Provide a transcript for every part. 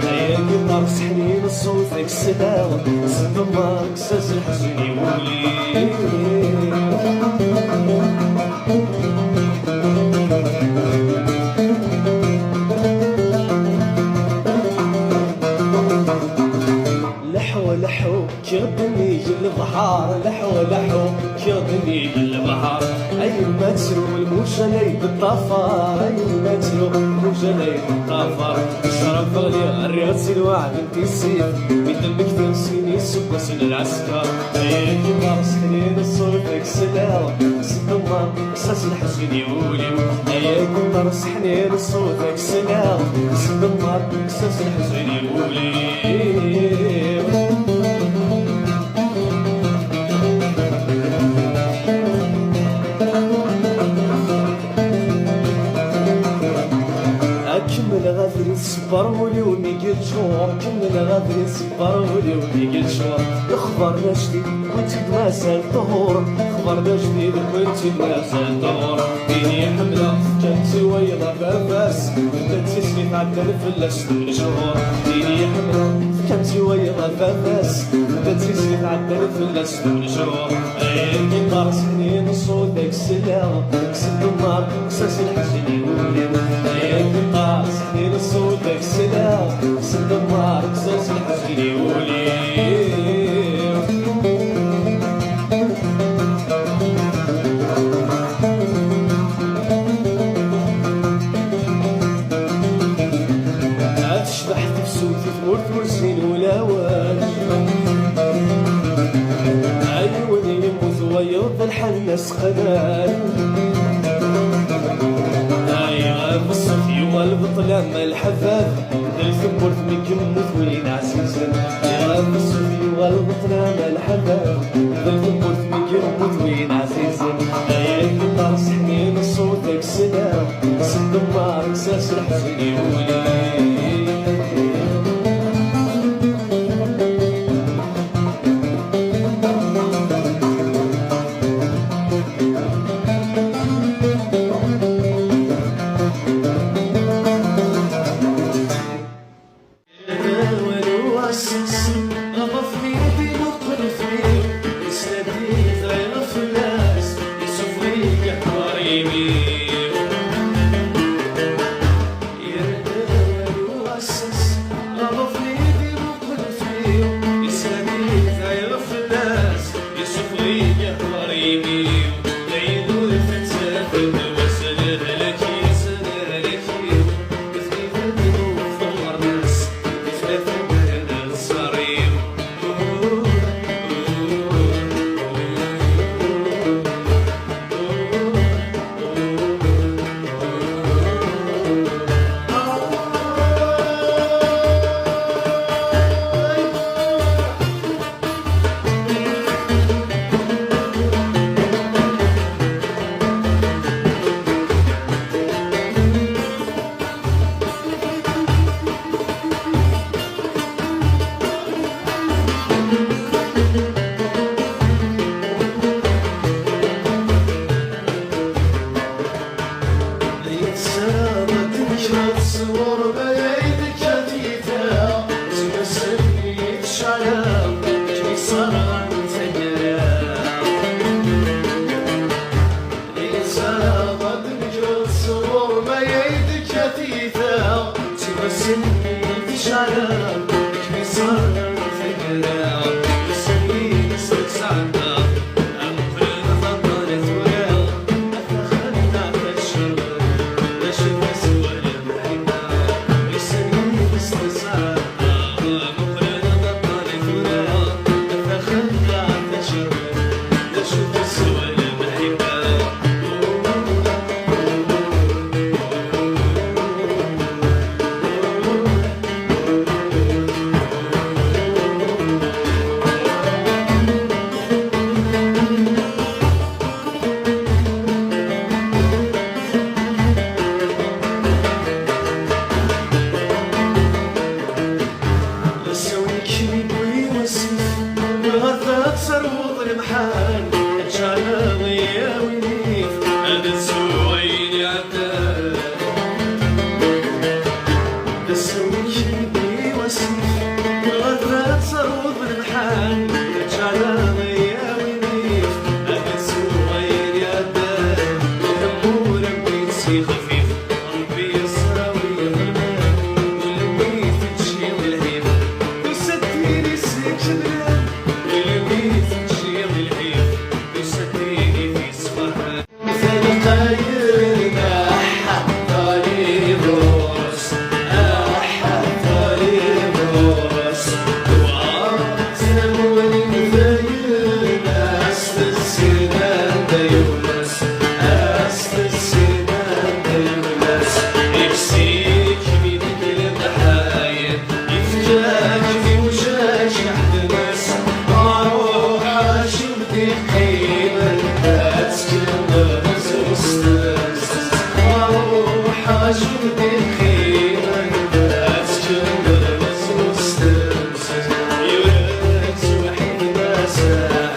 هيا قطار سحنين صوتك سلاوة صدق مارك ساس الحزن يولي لحو كيغدني البحار لحو كيغدني البحار اي ما تسرو الموجة لي بالطفار اي ما تسرو الموجة لي بالطفار شرف غلي الرياض الوعد انتي السيف بدمك تنسيني سبس العسكر اي كبار سحنين صوتك سلاوة صدمار اساس الحزن يولي اي كبار سحنين صوتك سلاوة صدمار اساس الحزن يولي كمل غادري صبر ولي وميقل شهور كمل غادري صبر ولي وميقل شهور اخبرنا جديد وانت مازال طهور اخبرنا جديد وانت مازال طهور بيني حملة كانت ويضة فافاس كانت سنين عدى الفلاس من شهور بيني حملة كانت ويضة فافاس كانت سنين عدى الفلاس من شهور اي كبار سنين صوتك سلاوة سد النار ساس الحزن يولي اي كبار سنين صوتك سلاوة سد النار ساس الحزن يولي تشبحت بسوتي تموت مرسين ولا واش عيوني يموت ويرضى الحنس قنال غاب الصفي والبطلة ما الحفاف الثبور فمك يموت وين عزيزا غاب الصفي والبطلة ما الحفاف الثبور فمك يموت وين عزيزا يا كبار سحنين صوتك سلام سد النار ساس الحزن يولي جاجي وجاجي عند ناس اروح اشوف حيما اتكلم زوستاس اروح اشوف حيما اتكلم زوستاس يورث وحيد ما ساعه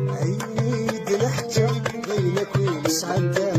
عيد نحجر بينك وبسعدك